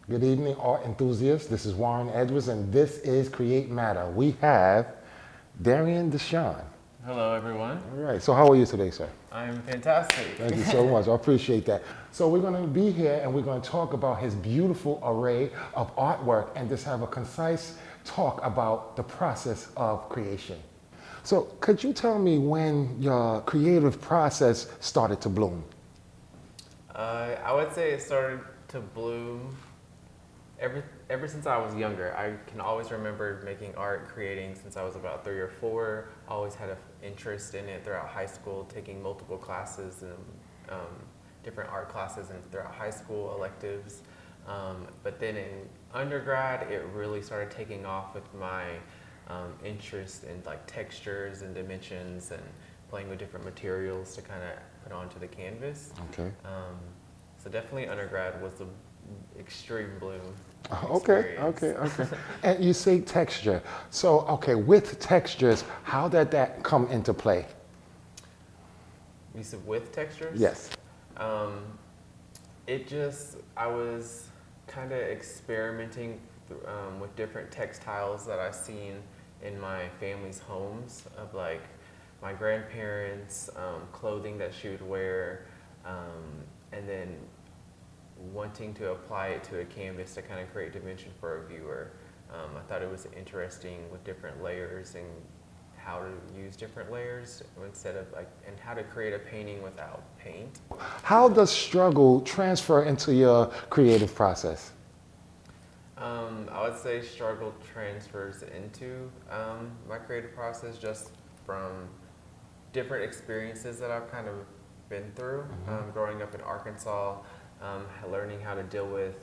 Good evening, art enthusiasts. This is Warren Edwards, and this is Create Matter. We have Darian Deshawm. Hello, everyone. All right, so how are you today, sir? I'm fantastic. Thank you so much. I appreciate that. So we're going to be here and we're going to talk about his beautiful array of artwork and just have a concise talk about the process of creation. So could you tell me when your creative process started to bloom? I would say it started to bloom ever since I was younger. I can always remember making art, creating since I was about 3 or 4. I always had an interest in it throughout high school, taking multiple classes and different art classes and throughout high school electives. But then in undergrad, it really started taking off with my interest in like textures and dimensions and playing with different materials to kind of put onto the canvas. Okay. So definitely undergrad was the extreme bloom Okay, experience. okay. And you say texture. So, okay, with textures, how did that come into play? You said with textures? Yes. I was kind of experimenting with different textiles that I've seen in my family's homes of like my grandparents, clothing that she would wear, and then wanting to apply it to a canvas to kind of create dimension for a viewer. I thought it was interesting with different layers and how to use different layers instead of like, and how to create a painting without paint. How does struggle transfer into your creative process? I would say struggle transfers into my creative process just from different experiences that I've kind of been through. Growing up in Arkansas, learning how to deal with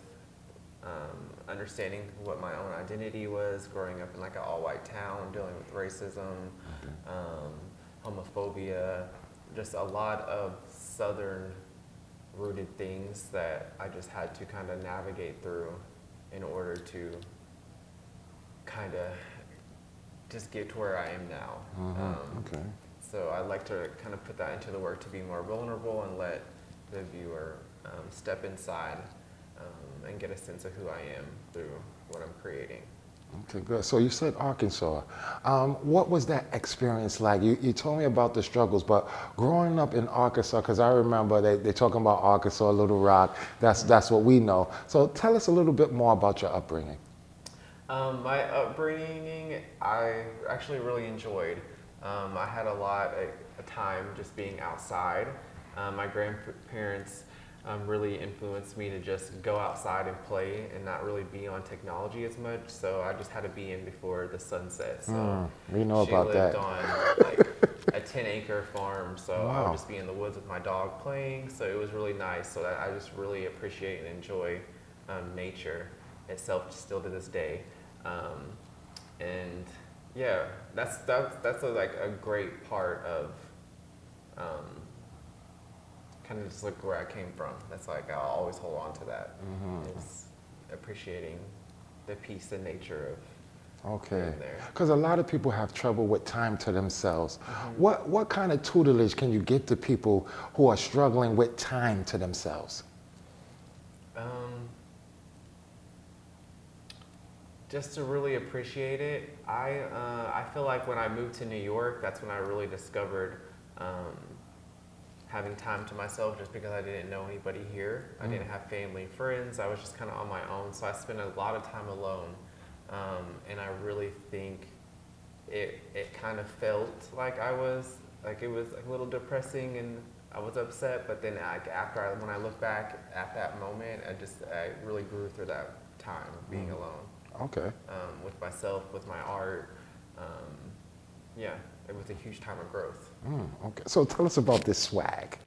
understanding what my own identity was, growing up in like an all-white town, dealing with racism, homophobia, just a lot of Southern rooted things that I just had to kind of navigate through in order to kind of just get to where I am now. Okay. So I like to kind of put that into the work to be more vulnerable and let the viewer step inside and get a sense of who I am through what I'm creating. Okay, good. So you said Arkansas. What was that experience like? You told me about the struggles, but growing up in Arkansas, because I remember they're talking about Arkansas, Little Rock, that's what we know. So tell us a little bit more about your upbringing. My upbringing, I actually really enjoyed. I had a lot of time just being outside. My grandparents really influenced me to just go outside and play and not really be on technology as much. So I just had to be in before the sun set. So we know about that. She lived on like a 10-acre farm. So I Wow. would just be in the woods with my dog playing. So it was really nice. So that I just really appreciate and enjoy nature itself still to this day. And yeah, that's like a great part of kind of just like where I came from. That's like I'll always hold on to that. Is appreciating the peace and nature of Okay. being there. Because a lot of people have trouble with time to themselves. What kind of tutelage can you give to people who are struggling with time to themselves? Just to really appreciate it. I feel like when I moved to New York, that's when I really discovered having time to myself, just because I didn't know anybody here. I didn't have family and friends. I was just kind of on my own. So I spent a lot of time alone. And I really think it kind of felt like it was like a little depressing and I was upset. But then when I look back at that moment, I really grew through that time of being alone. Okay. With myself, with my art. Yeah, it was a huge time of growth. Okay. So tell us about this swag.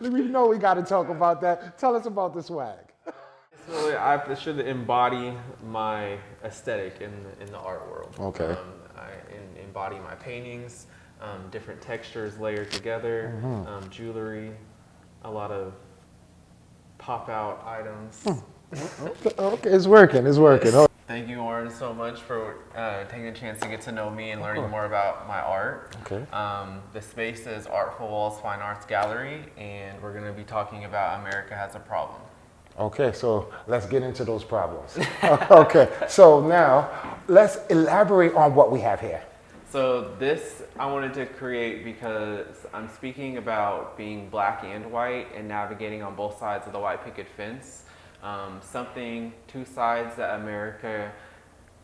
We know we got to talk about that. Tell us about the swag. So I should embody my aesthetic in the art world. Okay. I embody my paintings, different textures layered together, jewelry, a lot of pop-out items. Okay, it's working. It's working. Oh. Thank you, Warren, so much for taking a chance to get to know me and learning more about my art. Okay. The space is Artful Fine Arts Gallery, and we're going to be talking about America Has a Problem. Okay, so let's get into those problems. Okay, so now let's elaborate on what we have here. So this I wanted to create because I'm speaking about being black and white and navigating on both sides of the white picket fence. Two sides that America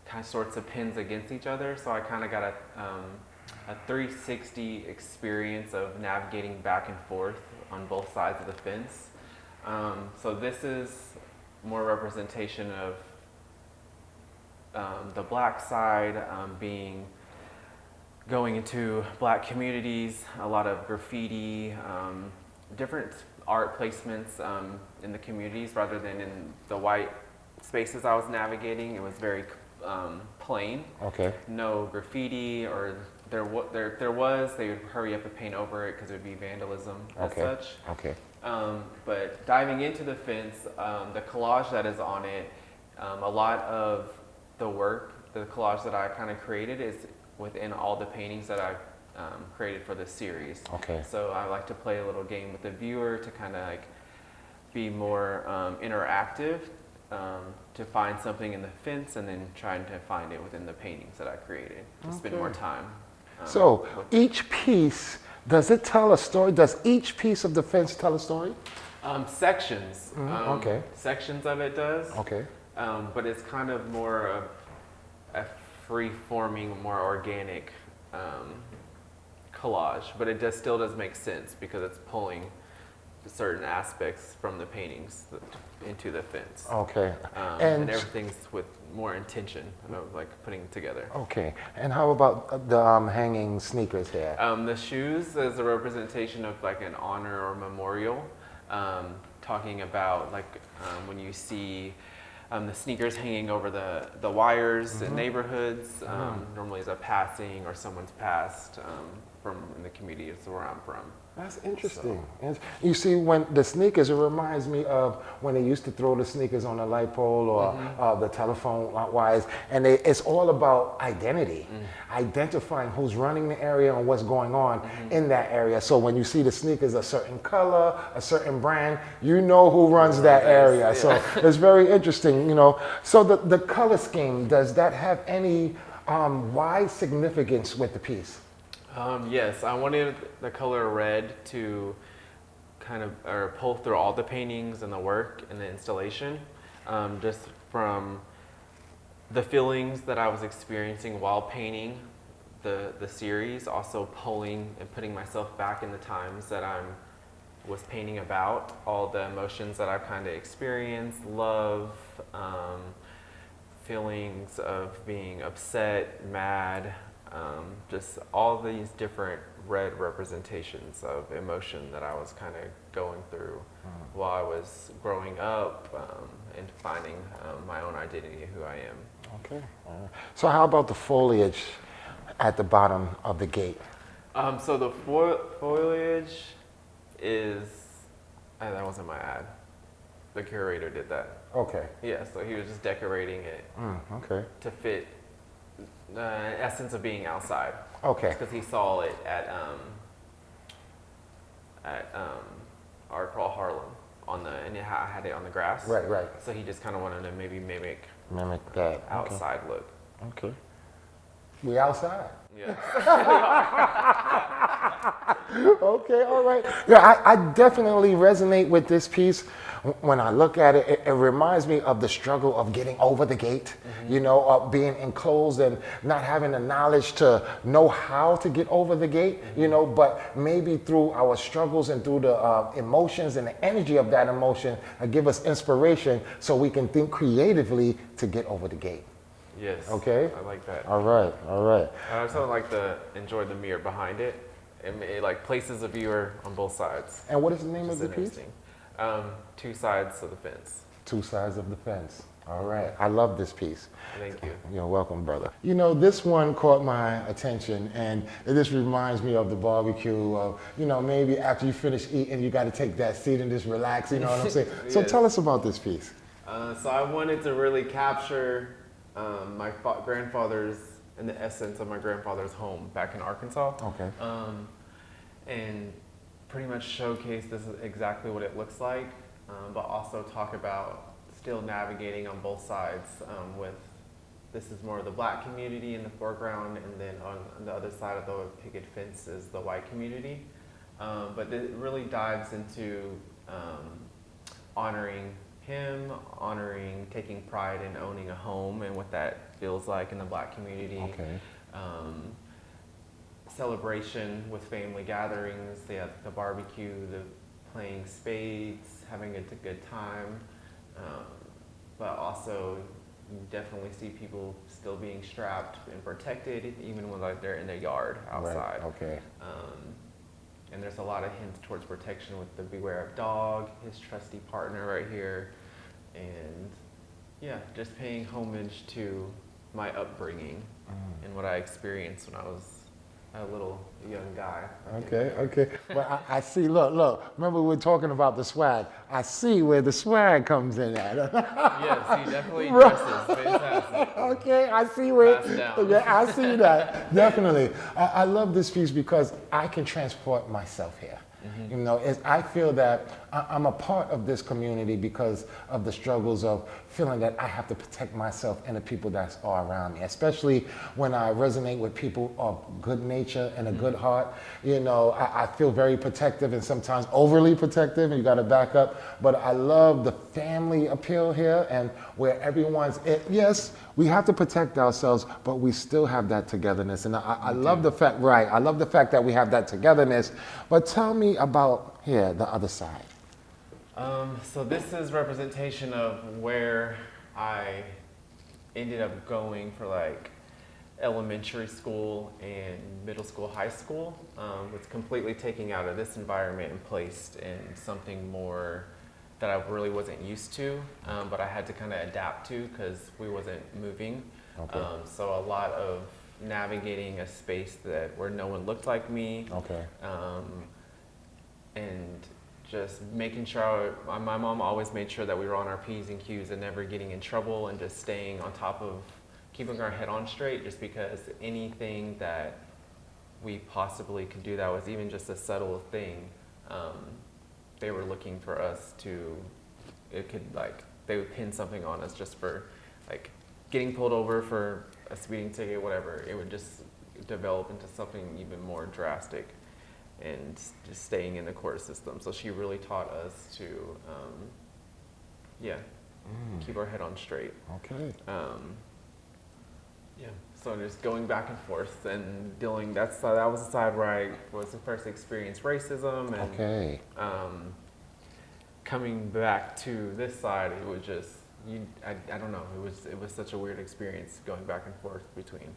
kind of sorts of pins against each other. So I kind of got a 360 experience of navigating back and forth on both sides of the fence. So this is more representation of the black side going into black communities, a lot of graffiti, different art placements in the communities rather than in the white spaces I was navigating. It was very plain. Okay. No graffiti, or there was, they would hurry up and paint over it because it would be vandalism as such. Okay. But diving into the fence, the collage that is on it, a lot of the work, the collage that I kind of created is within all the paintings that I've created for this series. Okay. So I like to play a little game with the viewer to kind of like be more interactive, to find something in the fence and then trying to find it within the paintings that I created to spend more time. So each piece, does it tell a story? Does each piece of the fence tell a story? Sections. Okay. Sections of it does. Okay. But it's kind of more of a free-forming, more organic collage. But it still does make sense because it's pulling certain aspects from the paintings into the fence. Okay. And everything's with more intention of like putting it together. Okay. And how about the hanging sneakers here? The shoes is a representation of like an honor or memorial, talking about like when you see the sneakers hanging over the wires in neighborhoods, normally as a passing or someone's passed from in the community is where I'm from. That's interesting. And you see, when the sneakers, it reminds me of when they used to throw the sneakers on the light pole or the telephone wires, and it's all about identity, identifying who's running the area and what's going on in that area. So when you see the sneakers a certain color, a certain brand, you know who runs that area. So it's very interesting, you know. So the color scheme, does that have any wide significance with the piece? Yes, I wanted the color red to kind of pull through all the paintings and the work and the installation, just from the feelings that I was experiencing while painting the series, also pulling and putting myself back in the times that I was painting about, all the emotions that I've kind of experienced, love, feelings of being upset, mad, just all these different red representations of emotion that I was kind of going through while I was growing up and finding my own identity, who I am. Okay. So how about the foliage at the bottom of the gate? So the foliage is, that wasn't my ad. The curator did that. Okay. Yeah, so he was just decorating it Okay. to fit the essence of being outside. Okay. Because he saw it at Artful Harlem and I had it on the grass. Right, right. So he just kind of wanted to maybe mimic that. outside look. Okay. We outside. Yeah. Okay, all right. Yeah, I definitely resonate with this piece. When I look at it, it reminds me of the struggle of getting over the gate, you know, of being enclosed and not having the knowledge to know how to get over the gate, you know, but maybe through our struggles and through the emotions and the energy of that emotion, give us inspiration so we can think creatively to get over the gate. Yes. Okay. I like that. All right, all right. I also like to enjoy the mirror behind it. It like places a viewer on both sides. And what is the name Which of is the piece? interesting. Two sides of the fence. Two sides of the fence. All right. I love this piece. Thank you. You're welcome, brother. You know, this one caught my attention, and it just reminds me of the barbecue of, you know, maybe after you finish eating, you got to take that seat and just relax, you know what I'm saying? So Yes. tell us about this piece. So I wanted to really capture my grandfather's, and the essence of my grandfather's home back in Arkansas. Okay. And pretty much showcase this is exactly what it looks like. but also talk about still navigating on both sides with this is more of the black community in the foreground, and then on the other side of the picket fence is the white community. But it really dives into honoring him, taking pride in owning a home and what that feels like in the black community. Okay. Celebration with family gatherings, the barbecue, the playing spades, having a good time. But also, you definitely see people still being strapped and protected, even when like they're in their yard outside. Right. Okay. And there's a lot of hints towards protection with the beware of dog, his trusty partner right here, and yeah, just paying homage to my upbringing and what I experienced when I was a little young guy. Okay. Well, I see, look, remember we were talking about the swag. I see where the swag comes in at. Yes, he definitely dresses fantastic. Okay, I see where, Pass down. yeah, I see that, definitely. I love this piece because I can transport myself here. You know, I feel that I'm a part of this community because of the struggles of feeling that I have to protect myself and the people that are around me, especially when I resonate with people of good nature and a good heart. You know, I feel very protective and sometimes overly protective, and you got to back up. But I love the family appeal here, and where everyone's, yes, we have to protect ourselves, but we still have that togetherness. And I love the fact, right, I love the fact that we have that togetherness. But tell me about here, the other side. So this is representation of where I ended up going for like elementary school and middle school, high school. Was completely taking out of this environment and placed in something more that I really wasn't used to, but I had to kind of adapt to because we wasn't moving. Okay. So a lot of navigating a space where no one looked like me. Okay. And just making sure, my mom always made sure that we were on our P's and Q's and never getting in trouble, and just staying on top of keeping our head on straight, just because anything that we possibly could do that was even just a subtle thing, they were looking for us to, they would pin something on us just for like getting pulled over for a speeding ticket, whatever. It would just develop into something even more drastic, and just staying in the court system. So she really taught us to, keep our head on straight. Okay. So just going back and forth and dealing, that was the side where I was the first experienced racism, and Okay. Coming back to this side, it was just, I don't know, it was such a weird experience going back and forth between.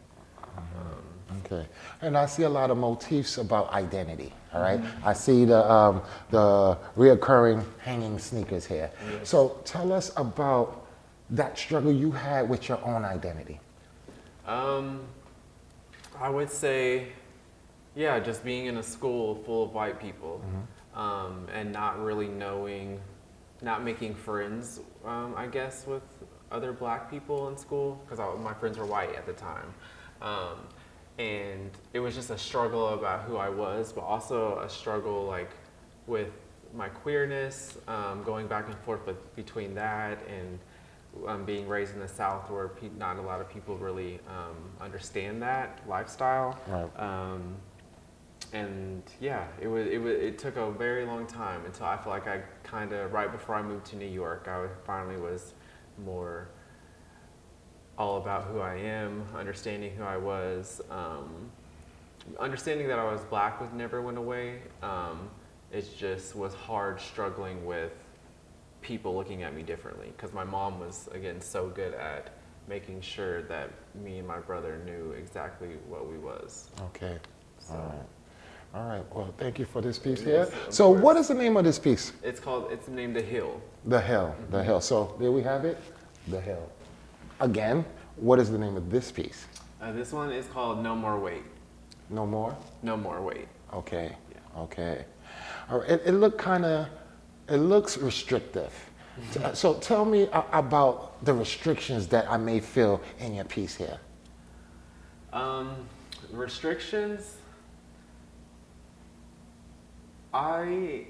Okay, and I see a lot of motifs about identity. All right, I see the reoccurring hanging sneakers here. Yes. So tell us about that struggle you had with your own identity. I would say, just being in a school full of white people, and not really not making friends, I guess, with other black people in school, because my friends were white at the time. And it was just a struggle about who I was, but also a struggle like with my queerness, going back and forth between that and being raised in the South, where not a lot of people really understand that lifestyle. Right. And it took a very long time until I feel like I kind of, right before I moved to New York, I finally was more all about who I am, understanding who I was, understanding that I was black never went away. It just was hard struggling with people looking at me differently, because my mom was, again, so good at making sure that me and my brother knew exactly what we was. Okay. So, All right. Well, thank you for this piece Yes, here. of So course. what is the name of this piece? it's named The Hill. The Hill. The Hill. So there we have it. The Hill. Again, what is the name of this piece? This one is called No More Wait. No more? No More Wait. Okay. Yeah. Okay. All right. It looks restrictive. So tell me about the restrictions that I may feel in your piece here. Restrictions. I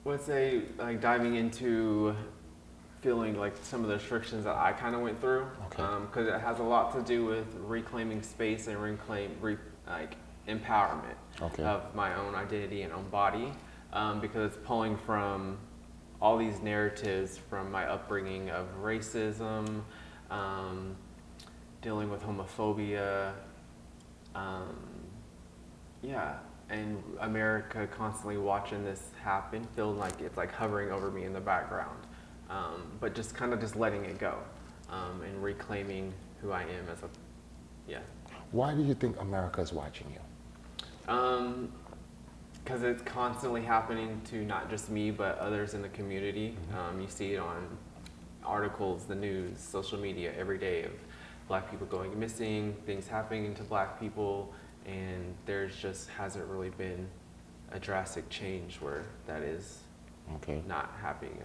would say like diving into feeling like some of the restrictions that I kind of went through, Okay. Because it has a lot to do with reclaiming space and like empowerment Okay. of my own identity and own body, because it's pulling from all these narratives from my upbringing of racism, dealing with homophobia, yeah, and America constantly watching this happen, feeling like it's like hovering over me in the background, but just kind of just letting it go, and reclaiming who I am as a, yeah. Why do you think America is watching you? Because it's constantly happening to not just me, but others in the community. You see it on articles, the news, social media every day of Black people going missing, things happening to Black people, and there's just hasn't really been a drastic change where that is Okay. not happening.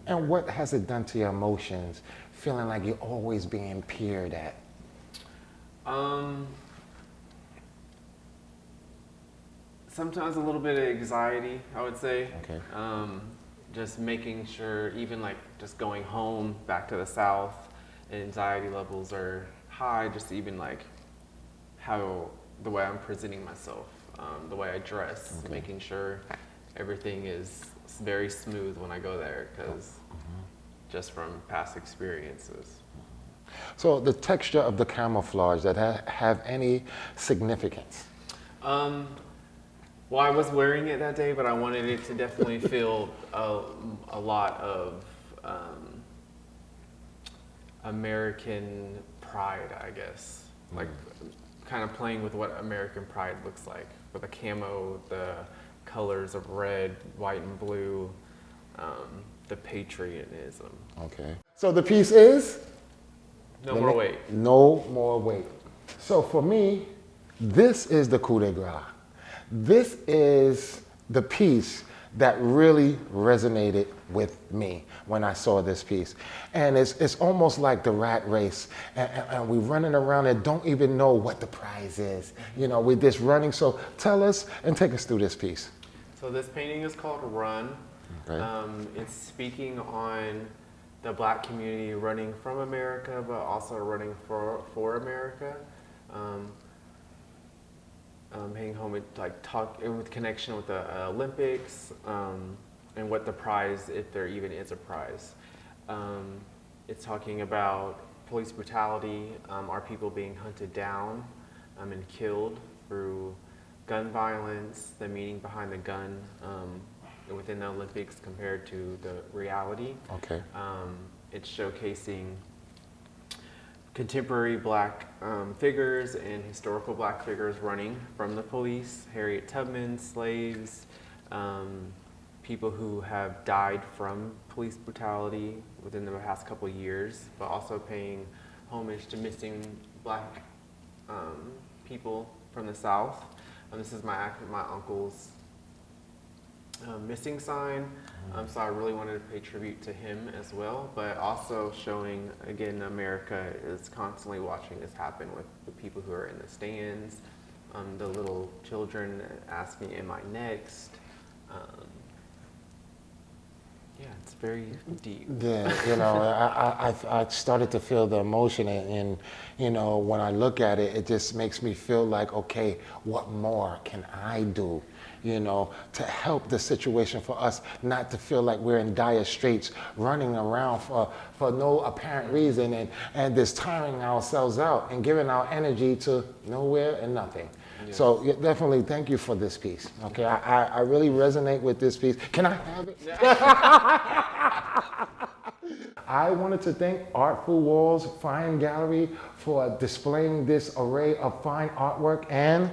And what has it done to your emotions, feeling like you're always being peered at? Sometimes a little bit of anxiety, I would say. Okay. Just making sure, even like just going home back to the South, anxiety levels are high, just even like how the way I'm presenting myself, the way I dress, Okay. making sure everything is very smooth when I go there, because just from past experiences. So the texture of the camouflage, that have any significance? Well, I was wearing it that day, but I wanted it to definitely feel a lot of American pride, I guess. Like kind of playing with what American pride looks like, with the camo, the colors of red, white, and blue, the patriotism. Okay. So the piece is? No more weight. No more weight. So for me, this is the coup de grace. This is the piece that really resonated with me when I saw this piece. And it's almost like the rat race, and we're running around and don't even know what the prize is. You know, we're just running. So tell us and take us through this piece. So this painting is called Run. Okay. It's speaking on the Black community running from America, but also running for America. Hitting home with with connection with the Olympics, and what the prize, if there even is a prize. It's talking about police brutality, our people being hunted down and killed through gun violence, the meaning behind the gun within the Olympics compared to the reality. Okay. It's showcasing contemporary Black figures and historical Black figures running from the police, Harriet Tubman, slaves, people who have died from police brutality within the past couple of years, but also paying homage to missing Black people from the South. This is my uncle's missing sign, so I really wanted to pay tribute to him as well, but also showing, again, America is constantly watching this happen with the people who are in the stands, the little children asking, am I next? Yeah, it's very deep. Yeah, you know, I started to feel the emotion, and you know, when I look at it, it just makes me feel like, okay, what more can I do, you know, to help the situation for us not to feel like we're in dire straits, running around for no apparent reason, and just tiring ourselves out and giving our energy to nowhere and nothing. Yes. So yeah, definitely thank you for this piece. Okay, I really resonate with this piece. Can I have it? I wanted to thank Artful Walls Fine Gallery for displaying this array of fine artwork, and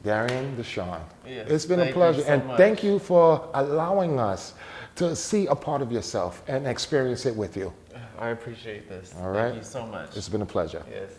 Darian Deshawm. Yes, it's been a pleasure, and thank you for allowing us to see a part of yourself and experience it with you. I appreciate this. All right. Thank you so much. It's been a pleasure. Yes.